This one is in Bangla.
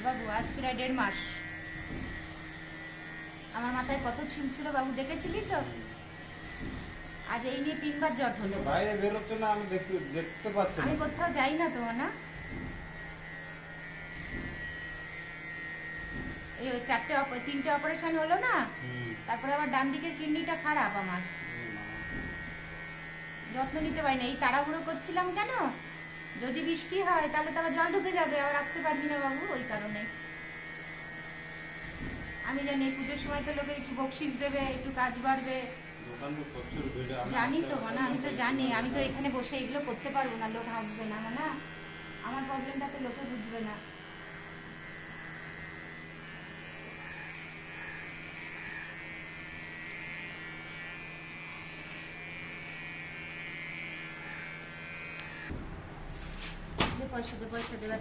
বাবু, আজ প্রায় 1.5 মাস। আমার মাথায় কত ছিল ছিল বাবু, দেখেছিলি তো? আজ এই নিয়ে 3বার জ্বর হলো। বাইরে বেরোচ্ছে না, আমি দেখতে পাচ্ছি আমি না। কোথাও যাই না তো না। এই 3টে অপারেশন হলো না, তারপরে আবার ডান দিকের কিডনিটা খারাপ আমার, যত্ন নিতে পারি না। এই তাড়াহুড়ো করছিলাম কেন, যদি বৃষ্টি হয় তাহলে তো আবার জল ঢুকে যাবে, আবার আসতে পারবি না বাবু। ওই কারণে আমি জানি পুজোর সময় তো লোকে একটু বকশিস দেবে, একটু কাজ বাড়বে, জানি তো না। আমি তো জানি, আমি তো এখানে বসে এগুলো করতে পারবো না, লোক হাসবে না না, আমার প্রবলেমটা তো লোকে বুঝবে না। পয়সা দে, পয়সা দে।